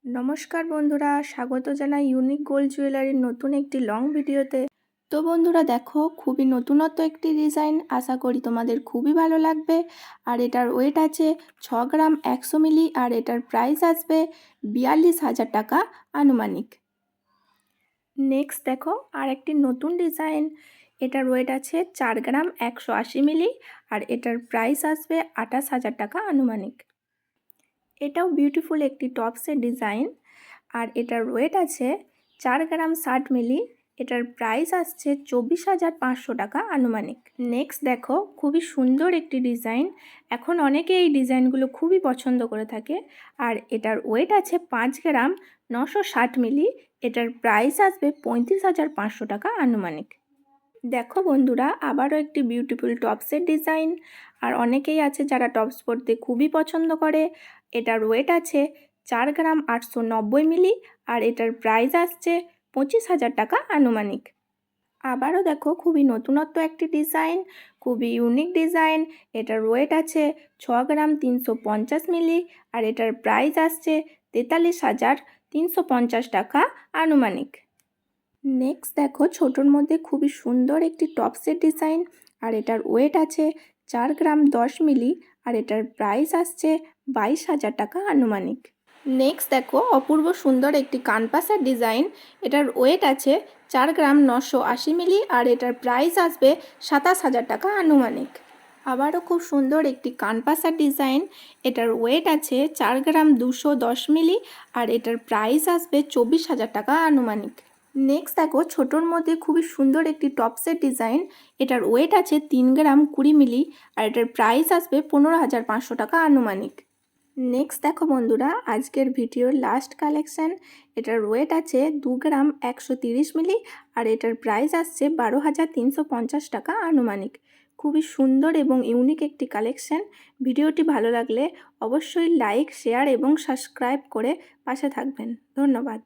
নমস্কার বন্ধুরা, স্বাগত জানাই ইউনিক গোল্ড জুয়েলারির নতুন একটি লং ভিডিওতে। তো বন্ধুরা দেখো, খুবই নতুনত্ব একটি ডিজাইন, আশা করি তোমাদের খুবই ভালো লাগবে। আর এটার ওয়েট আছে 6 গ্রাম 100 মিলি, আর এটার প্রাইস আসবে 42,000 টাকা আনুমানিক। নেক্সট দেখো আর একটি নতুন ডিজাইন, এটার ওয়েট আছে 4 গ্রাম 180 মিলি, আর এটার প্রাইস আসবে 28,000 টাকা আনুমানিক। এটাও বিউটিফুল একটি টপসের ডিজাইন, আর এটার ওয়েট আছে 4 গ্রাম 60 মিলি, এটার প্রাইস আসছে 24,500 টাকা আনুমানিক। নেক্সট দেখো, খুবই সুন্দর একটি ডিজাইন, এখন অনেকে এই ডিজাইনগুলো খুবই পছন্দ করে থাকে। আর এটার ওয়েট আছে 5 গ্রাম 960 মিলি, এটার প্রাইস আসবে 35,500 টাকা আনুমানিক। দেখো বন্ধুরা, আবারও একটি বিউটিফুল টপসের ডিজাইন, আর অনেকেই আছে যারা টপস পরতে খুবই পছন্দ করে। এটার ওয়েট আছে 4 গ্রাম 890 মিলি, আর এটার প্রাইস আসছে 25,000 টাকা আনুমানিক। আবারও দেখো, খুবই নতুনত্ব একটি ডিজাইন, খুবই ইউনিক ডিজাইন। এটার ওয়েট আছে 6 গ্রাম 350 মিলি, আর এটার প্রাইস আসছে 43,350 টাকা আনুমানিক। নেক্সট দেখো, ছোটোর মধ্যে খুবই সুন্দর একটি টপসের ডিজাইন, আর এটার ওয়েট আছে 4 গ্রাম 10 মিলি, আর এটার প্রাইস আসছে 22,000 টাকা আনুমানিক। নেক্সট দেখো, অপূর্ব সুন্দর একটি কানপাসার ডিজাইন, এটার ওয়েট আছে 4 গ্রাম 980 মিলি, আর এটার প্রাইস আসবে 27,000 টাকা আনুমানিক। আবারও খুব সুন্দর একটি কানপাসার ডিজাইন, এটার ওয়েট আছে 4 গ্রাম 210 মিলি, আর এটার প্রাইস আসবে 24,000 টাকা আনুমানিক। নেক্সট দেখো, ছোটোর মধ্যে খুবই সুন্দর একটি টপসের ডিজাইন, এটার ওয়েট আছে 3 গ্রাম 20 মিলি, আর এটার প্রাইস আসবে 15,500 টাকা আনুমানিক। নেক্সট দেখো বন্ধুরা, আজকের ভিডিওর লাস্ট কালেকশান, এটার ওয়েট আছে 2 গ্রাম 130 মিলি, আর এটার প্রাইস আসছে 12,350 টাকা আনুমানিক। খুবই সুন্দর এবং ইউনিক একটি কালেকশান। ভিডিওটি ভালো লাগলে অবশ্যই লাইক, শেয়ার এবং সাবস্ক্রাইব করে পাশে থাকবেন। ধন্যবাদ।